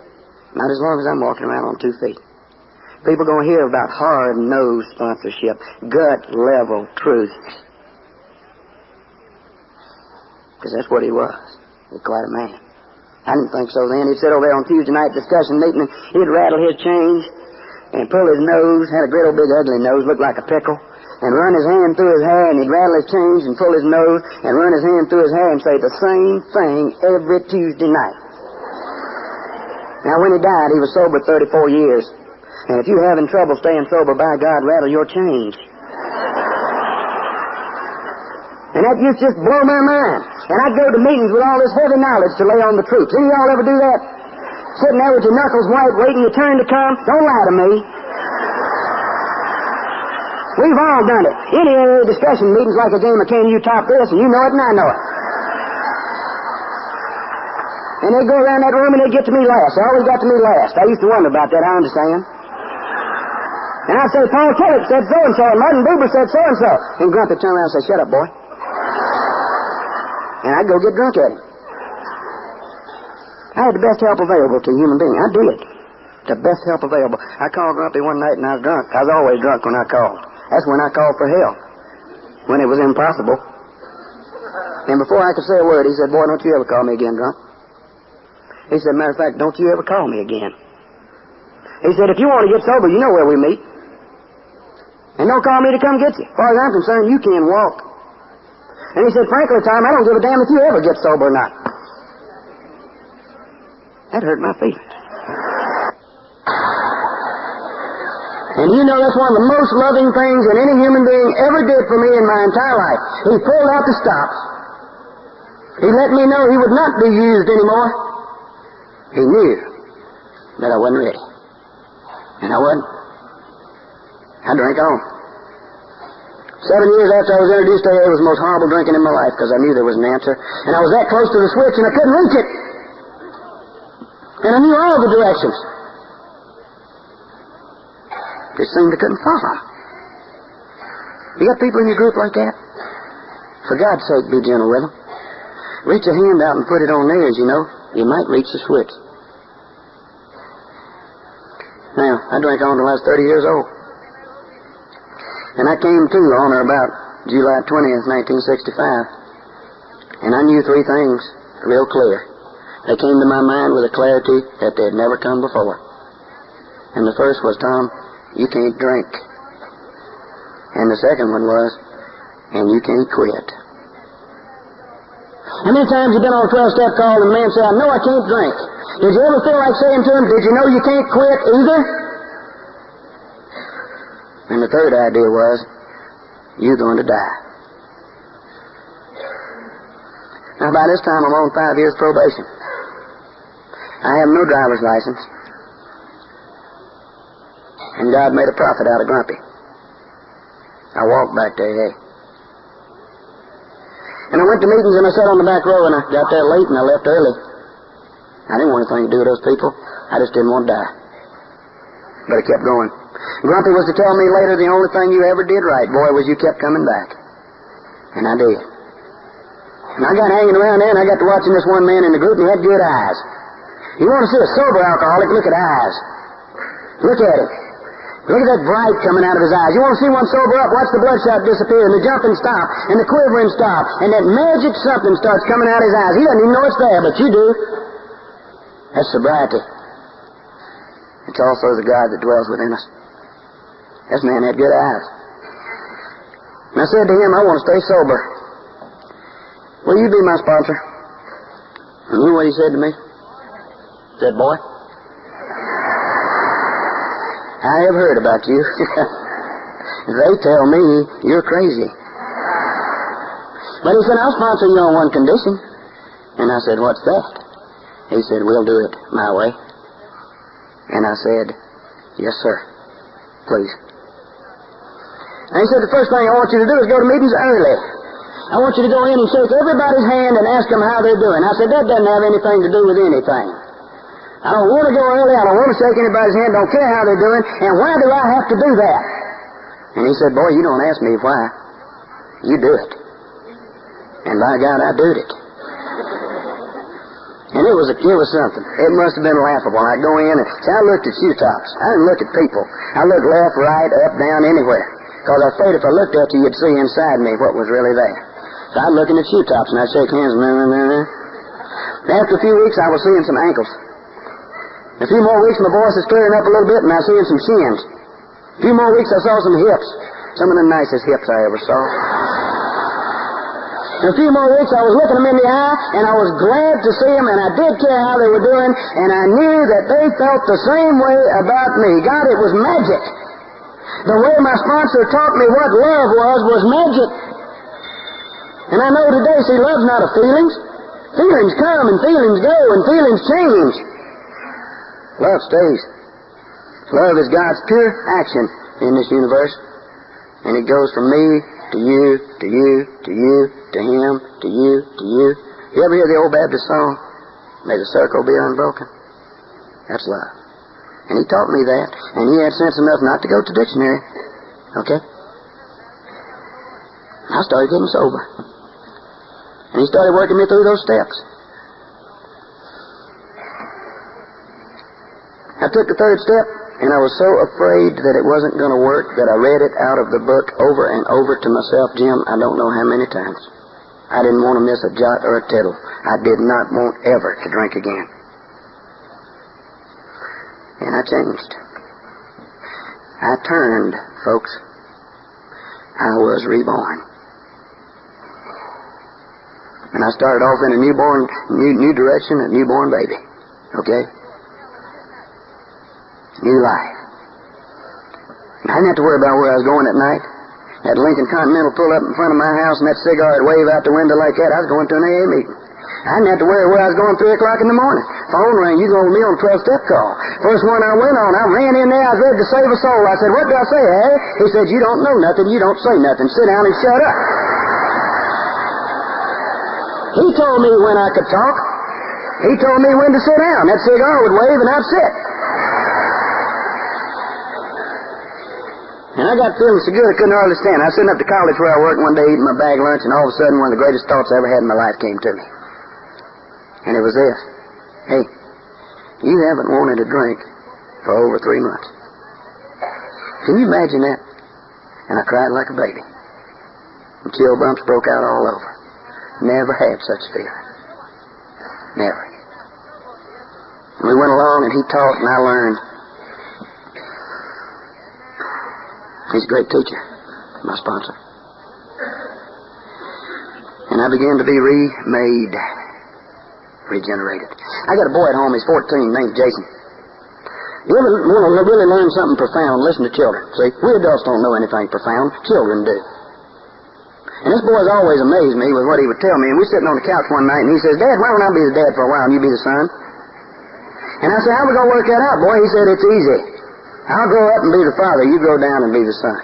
Not as long as I'm walking around on 2 feet. People are going to hear about hard-nosed sponsorship, gut-level truth. Because that's what he was. He was quite a man. I didn't think so then. He'd sit over there on Tuesday night discussion meeting, and he'd rattle his chains and pull his nose, had a great old big ugly nose, looked like a pickle, and run his hand through his hair, and he'd rattle his chains and pull his nose and run his hand through his hair and say the same thing every Tuesday night. Now, when he died, he was sober 34 years. And if you're having trouble staying sober, by God, rattle your chains. And that used to just blow my mind. And I'd go to meetings with all this heavy knowledge to lay on the troops. Any of y'all ever do that? Sitting there with your knuckles white, waiting your turn to come? Don't lie to me. We've all done it. Any discussion meetings like a game of Can You Top This, and you know it and I know it. And they'd go around that room and they'd get to me last. They always got to me last. I used to wonder about that, I understand. And I'd say, Paul Tillich said so-and-so, and Martin Buber said so-and-so. And Grumpy would turn around and say, "Shut up, boy." And I'd go get drunk at him. I had the best help available to a human being. I did. The best help available. I called Grumpy one night and I was drunk. I was always drunk when I called. That's when I called for help. When it was impossible. And before I could say a word, he said, "Boy, don't you ever call me again drunk." He said, "Matter of fact, don't you ever call me again." He said, "If you want to get sober, you know where we meet. And don't call me to come get you. As far as I'm concerned, you can walk." And he said, "Frankly, Tom, I don't give a damn if you ever get sober or not." That hurt my feelings. And you know, that's one of the most loving things that any human being ever did for me in my entire life. He pulled out the stops. He let me know he would not be used anymore. He knew that I wasn't ready. And I wasn't. I drank on. 7 years after I was introduced to AA, it was the most horrible drinking in my life because I knew there was an answer. And I was that close to the switch and I couldn't reach it. And I knew all the directions. Just seemed I couldn't follow. You got people in your group like that? For God's sake, be gentle with them. Reach a hand out and put it on theirs, you know. You might reach the switch. Now, I drank on till I was 30 years old. And I came to on or about July 20th, 1965. And I knew 3 things real clear. They came to my mind with a clarity that they had never come before. And the first was, Tom, you can't drink. And the second one was, and you can't quit. How many times have you been on a 12-step call and the man said, "I know I can't drink"? Did you ever feel like saying to him, "Did you know you can't quit either"? And the third idea was, you're going to die. Now, by this time, I'm on 5 years probation. I have no driver's license. And God made a prophet out of Grumpy. I walked back to AA. And I went to meetings and I sat on the back row and I got there late and I left early. I didn't want anything to do with those people. I just didn't want to die. But I kept going. Grumpy was to tell me later the only thing you ever did right, boy, was you kept coming back. And I did. And I got hanging around there and I got to watching this one man in the group and he had good eyes. You want to see a sober alcoholic, look at eyes. Look at him. Look at that bright coming out of his eyes. You want to see one sober up? Watch the bloodshot disappear, and the jumping stop, and the quivering stop, and that magic something starts coming out of his eyes. He doesn't even know it's there, but you do. That's sobriety. It's also the God that dwells within us. This man had good eyes. And I said to him, I want to stay sober. Will you be my sponsor? And you know what he said to me? He said, boy, I have heard about you. They tell me you're crazy. But he said, I'll sponsor you on one condition. And I said, what's that? He said, we'll do it my way. And I said, yes, sir. Please. And he said, the first thing I want you to do is go to meetings early. I want you to go in and shake everybody's hand and ask them how they're doing. I said, that doesn't have anything to do with anything. I don't want to go early. I don't want to shake anybody's hand. Don't care how they're doing. And why do I have to do that? And he said, boy, you don't ask me why. You do it. And by God, I did it. And it was something. It must have been laughable. I go in and see, I looked at shoe tops. I didn't look at people. I looked left, right, up, down, anywhere. Because I afraid if I looked at you, you'd see inside me what was really there. So I'd looking at shoe tops and I'd shake hands. After a few weeks, I was seeing some ankles. A few more weeks, my voice is clearing up a little bit, and I seeing some shins. A few more weeks, I saw some hips. Some of the nicest hips I ever saw. In a few more weeks, I was looking them in the eye, and I was glad to see them, and I did care how they were doing, and I knew that they felt the same way about me. God, it was magic. The way my sponsor taught me what love was magic. And I know today, see, love's not of feelings. Feelings come, and feelings go, and feelings change. Love stays. Love is God's pure action in this universe. And it goes from me to you, to you, to you, to him, to you, to you. You ever hear the old Baptist song? May the circle be unbroken. That's love. And he taught me that. And he had sense enough not to go to dictionary. Okay? I started getting sober. And he started working me through those steps. I took the third step, and I was so afraid that it wasn't going to work that I read it out of the book over and over to myself, Jim, I don't know how many times. I didn't want to miss a jot or a tittle. I did not want ever to drink again. And I changed. I turned, folks. I was reborn. And I started off in a new direction, a newborn baby. Okay? New life. I didn't have to worry about where I was going at night. That Lincoln Continental pull up in front of my house and that cigar would wave out the window like that. I was going to an AA meeting. I didn't have to worry where I was going 3 o'clock in the morning. Phone rang, you going with me on a 12-step call. First one I went on, I ran in there, I was ready to save a soul. I said, what do I say, Harry? He said, you don't know nothing, you don't say nothing. Sit down and shut up. He told me when I could talk. He told me when to sit down. That cigar would wave and I'd sit. And I got feeling so good I couldn't hardly stand. I was sitting up to college where I worked one day eating my bag lunch, and all of a sudden one of the greatest thoughts I ever had in my life came to me. And it was this. Hey, you haven't wanted a drink for over 3 months. Can you imagine that? And I cried like a baby. And chill bumps broke out all over. Never had such feeling. Never. And we went along and he taught and I learned. He's a great teacher, my sponsor. And I began to be remade, regenerated. I got a boy at home, he's 14, named Jason. You ever want to really learn something profound, listen to children. See, we adults don't know anything profound, children do. And this boy's always amazed me with what he would tell me. And we sitting on the couch one night and he says, Dad, why don't I be the dad for a while and you be the son? And I said, how we going to work that out, boy? He said, it's easy. I'll grow up and be the father, you grow down and be the son.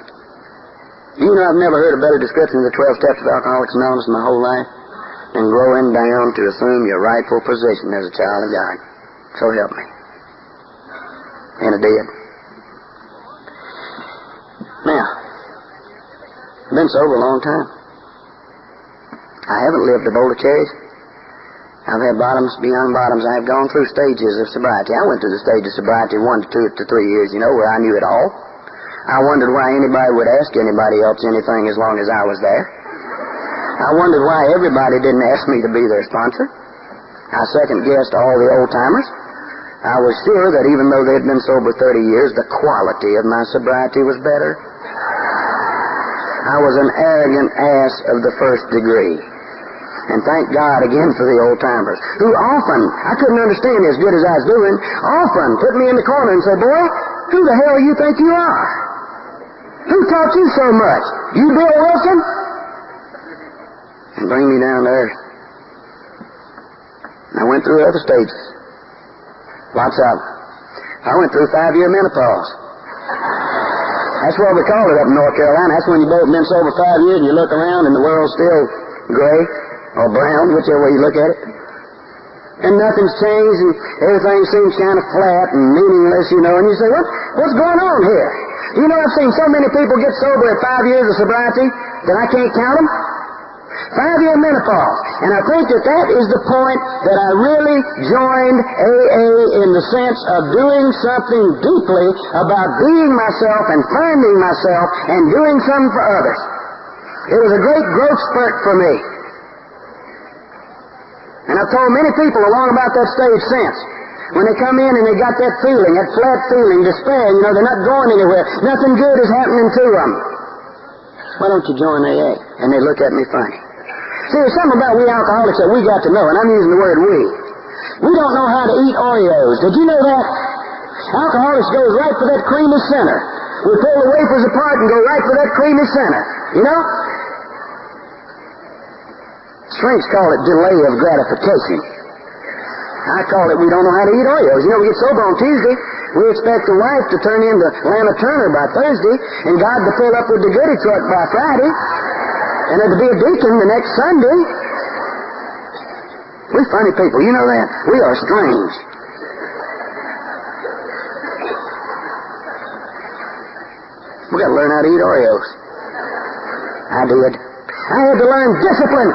You know, I've never heard a better description of the 12 steps of Alcoholics Anonymous in my whole life than growing down to assume your rightful position as a child of God. So help me. And I did. Now, I've been sober a long time. I haven't lived a bowl of cherries. I've had bottoms beyond bottoms. I've gone through stages of sobriety. I went through the stage of sobriety 1 to 2 to 3 years, you know, where I knew it all. I wondered why anybody would ask anybody else anything as long as I was there. I wondered why everybody didn't ask me to be their sponsor. I second-guessed all the old-timers. I was sure that even though they'd been sober 30 years, the quality of my sobriety was better. I was an arrogant ass of the first degree. And thank God again for the old-timers, who often, I couldn't understand as good as I was doing, often put me in the corner and said, boy, who the hell you think you are? Who taught you so much? You Bill Wilson? And bring me down there. I went through other stages. Lots of them. I went through 5-year menopause. That's what we call it up in North Carolina. That's when you've both been sober 5 years and you look around and the world's still gray or brown, whichever way you look at it. And nothing's changed and everything seems kind of flat and meaningless, you know. And you say, what's going on here? You know, I've seen so many people get sober at 5 years of sobriety that I can't count them. 5-year menopause. And I think that is the point that I really joined AA in the sense of doing something deeply about being myself and finding myself and doing something for others. It was a great growth spurt for me. And I've told many people along about that stage since. When they come in and they got that feeling, that flat feeling, despair, you know, they're not going anywhere. Nothing good is happening to them. Why don't you join AA? And they look at me funny. See, there's something about we alcoholics that we got to know, and I'm using the word we. We don't know how to eat Oreos. Did you know that? Alcoholics goes right for that creamy center. We pull the wafers apart and go right for that creamy center. You know? Shrinks call it delay of gratification. I call it we don't know how to eat Oreos. You know, we get sober on Tuesday. We expect the wife to turn into Lana Turner by Thursday, and God to pull up with the goodie truck by Friday. And to be a deacon the next Sunday. We're funny people, you know that? We are strange. We got to learn how to eat Oreos. I did. I had to learn discipline.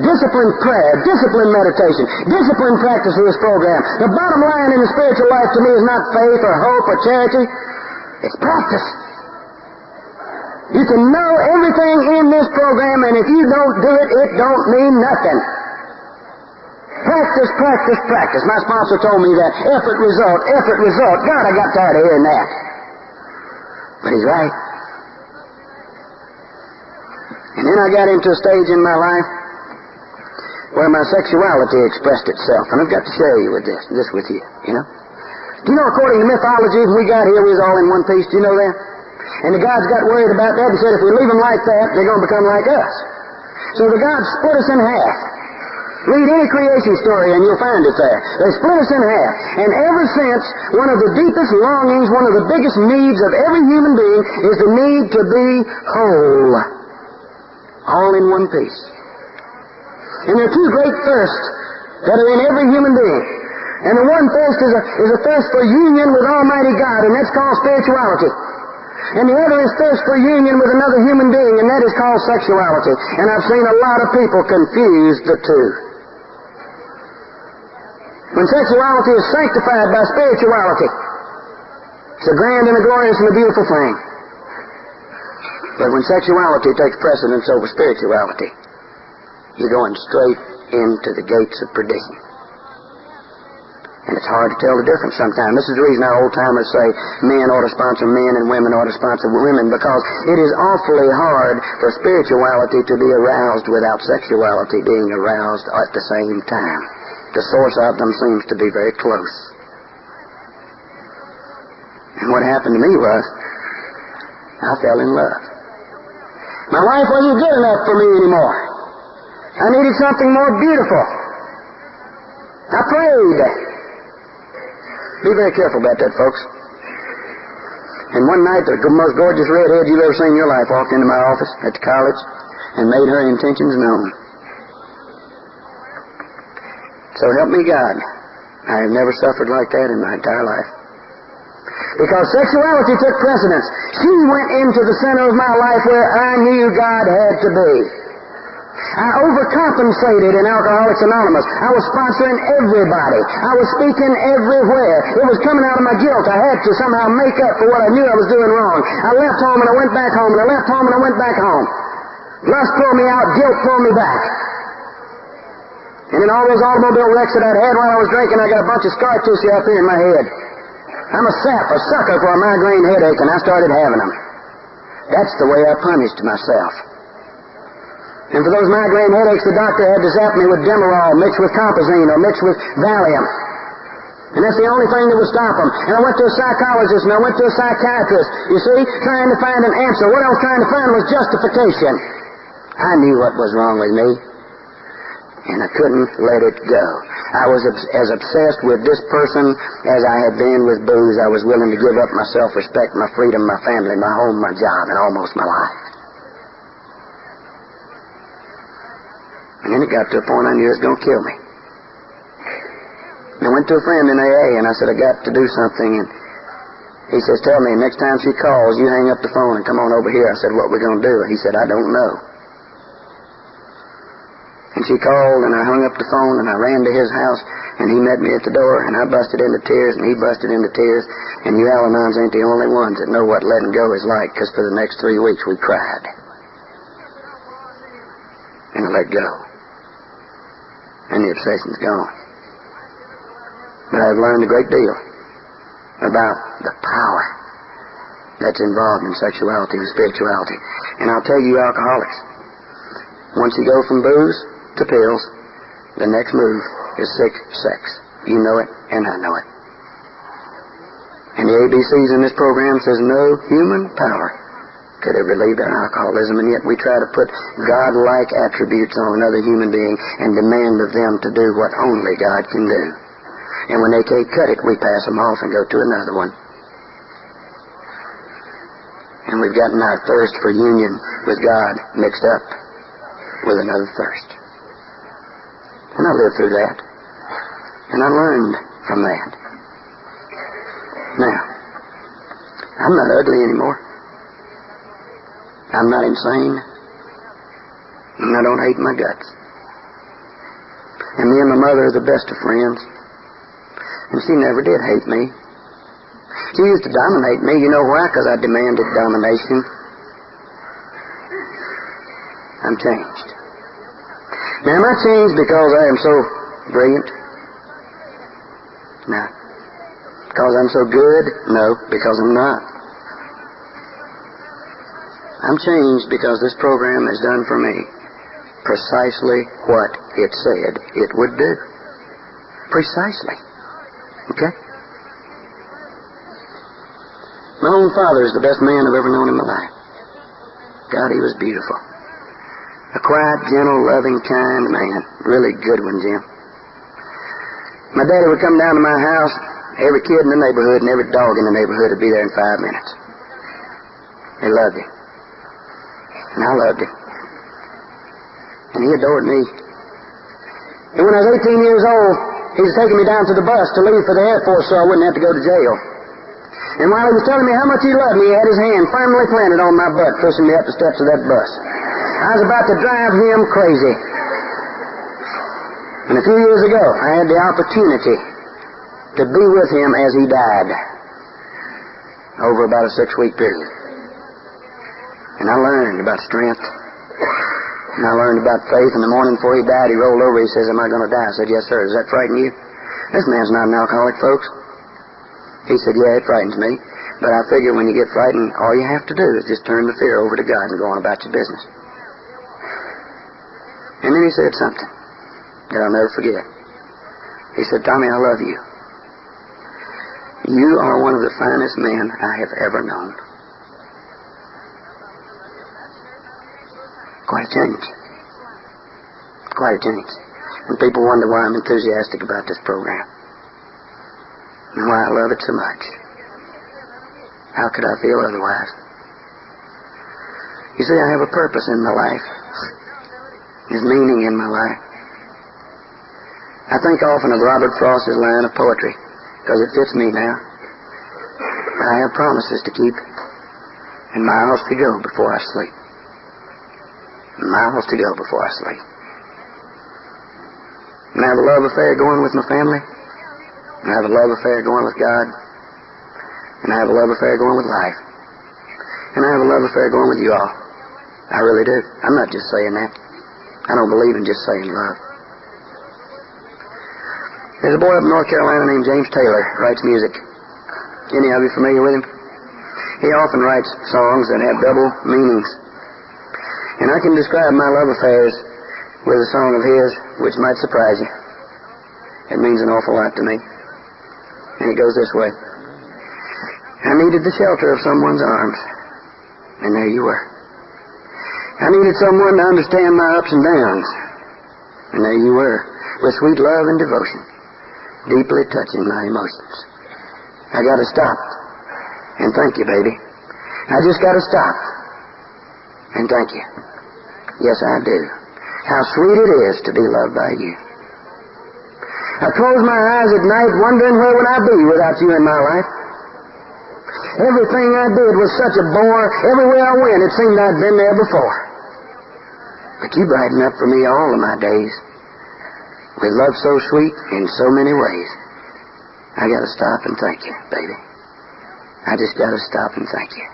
Disciplined prayer, disciplined meditation, disciplined practice of this program. The bottom line in the spiritual life to me is not faith or hope or charity. It's practice. You can know everything in this program, and if you don't do it, it don't mean nothing. Practice, practice, practice. My sponsor told me that. Effort, result, effort, result. God, I got tired of hearing that. But he's right. And then I got into a stage in my life where my sexuality expressed itself. And I've got to share you with this with you, you know. Do you know, according to mythology, when we got here, we was all in one piece. Do you know that? And the gods got worried about that and said, if we leave them like that, they're going to become like us. So the gods split us in half. Read any creation story and you'll find it there. They split us in half. And ever since, one of the deepest longings, one of the biggest needs of every human being is the need to be whole. All in one piece. And there are two great thirsts that are in every human being. And the one thirst is a thirst for union with Almighty God, and that's called spirituality. And the other is thirst for union with another human being, and that is called sexuality. And I've seen a lot of people confuse the two. When sexuality is sanctified by spirituality, it's a grand and a glorious and a beautiful thing. But when sexuality takes precedence over spirituality, you're going straight into the gates of perdition. And it's hard to tell the difference sometimes. This is the reason our old-timers say men ought to sponsor men and women ought to sponsor women, because it is awfully hard for spirituality to be aroused without sexuality being aroused at the same time. The source of them seems to be very close. And what happened to me was, I fell in love. My life wasn't good enough for me anymore. I needed something more beautiful. I prayed. Be very careful about that, folks. And one night, the most gorgeous redhead you've ever seen in your life walked into my office at the college and made her intentions known. So help me God, I have never suffered like that in my entire life. Because sexuality took precedence. She went into the center of my life where I knew God had to be. I overcompensated in Alcoholics Anonymous. I was sponsoring everybody. I was speaking everywhere. It was coming out of my guilt. I had to somehow make up for what I knew I was doing wrong. I left home and I went back home, and I left home and I went back home. Lust pulled me out, guilt pulled me back. And in all those automobile wrecks that I'd had while I was drinking, I got a bunch of scar tissue up here in my head. I'm a sucker for a migraine headache, and I started having them. That's the way I punished myself. And for those migraine headaches, the doctor had to zap me with Demerol mixed with Compazine or mixed with Valium. And that's the only thing that would stop them. And I went to a psychologist and I went to a psychiatrist, you see, trying to find an answer. What I was trying to find was justification. I knew what was wrong with me, and I couldn't let it go. I was as obsessed with this person as I had been with booze. I was willing to give up my self-respect, my freedom, my family, my home, my job, and almost my life. And then it got to a point I knew it was going to kill me. And I went to a friend in AA, and I said, I got to do something. And he says, tell me, next time she calls, you hang up the phone and come on over here. I said, what we going to do? He said, I don't know. And she called, and I hung up the phone, and I ran to his house, and he met me at the door, and I busted into tears, and he busted into tears. And you Al-Anons ain't the only ones that know what letting go is like, because for the next 3 weeks we cried. And I let go. And the obsession's gone. But I've learned a great deal about the power that's involved in sexuality and spirituality. And I'll tell you alcoholics, once you go from booze to pills, the next move is sick sex. You know it, and I know it. And the ABCs in this program says no human power could have relieved our alcoholism, and yet we try to put God-like attributes on another human being and demand of them to do what only God can do. And when they can't cut it, we pass them off and go to another one. And we've gotten our thirst for union with God mixed up with another thirst. And I lived through that. And I learned from that. Now, I'm not ugly anymore. I'm not insane. And I don't hate my guts. And me and my mother are the best of friends. And she never did hate me. She used to dominate me. You know why? Because I demanded domination. I'm changed. Now, am I changed because I am so brilliant? No. Because I'm so good? No, because I'm not. I'm changed because this program has done for me precisely what it said it would do. Precisely. Okay? My own father is the best man I've ever known in my life. God, he was beautiful. A quiet, gentle, loving, kind man. Really good one, Jim. My daddy would come down to my house. Every kid in the neighborhood and every dog in the neighborhood would be there in 5 minutes. They loved him. And I loved him. And he adored me. And when I was 18 years old, he was taking me down to the bus to leave for the Air Force so I wouldn't have to go to jail. And while he was telling me how much he loved me, he had his hand firmly planted on my butt, pushing me up the steps of that bus. I was about to drive him crazy. And a few years ago, I had the opportunity to be with him as he died over about a 6-week period. And I learned about strength. And I learned about faith. In the morning before he died, he rolled over. He says, am I going to die? I said, yes, sir. Does that frighten you? This man's not an alcoholic, folks. He said, yeah, it frightens me. But I figure when you get frightened, all you have to do is just turn the fear over to God and go on about your business. And then he said something that I'll never forget. He said, Tommy, I love you. You are one of the finest men I have ever known. Quite a change. Quite a change. And people wonder why I'm enthusiastic about this program. And why I love it so much. How could I feel otherwise? You see, I have a purpose in my life. There's meaning in my life. I think often of Robert Frost's line of poetry, because it fits me now. But I have promises to keep and miles to go before I sleep. miles to go before I sleep. And I have a love affair going with my family. And I have a love affair going with God. And I have a love affair going with life. And I have a love affair going with you all. I really do. I'm not just saying that. I don't believe in just saying love. There's a boy up in North Carolina named James Taylor, writes music. Any of you familiar with him? He often writes songs that have double meanings. And I can describe my love affairs with a song of his which might surprise you. It means an awful lot to me. And it goes this way. I needed the shelter of someone's arms, and there you were. I needed someone to understand my ups and downs, and there you were, with sweet love and devotion, deeply touching my emotions. I gotta stop, and thank you, baby. I just gotta stop, and thank you. Yes, I do. How sweet it is to be loved by you. I close my eyes at night wondering where would I be without you in my life. Everything I did was such a bore. Everywhere I went, it seemed I'd been there before. But you brighten up for me all of my days with love so sweet in so many ways. I gotta stop and thank you, baby. I just gotta stop and thank you.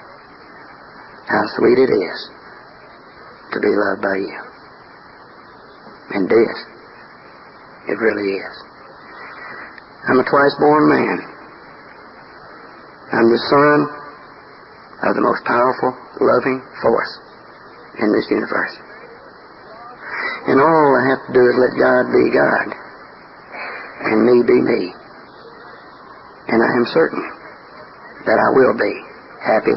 How sweet it is to be loved by you. And this, it really is. I'm a twice-born man. I'm the son of the most powerful, loving force in this universe. And all I have to do is let God be God and me be me. And I am certain that I will be happy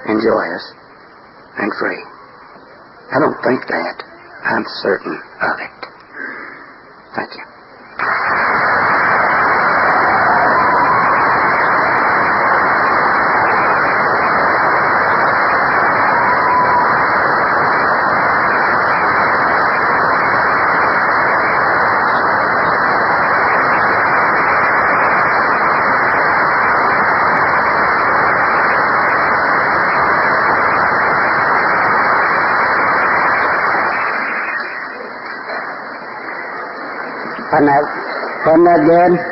and joyous and free. I don't think that. I'm certain of it. Thank you. Wasn't that good?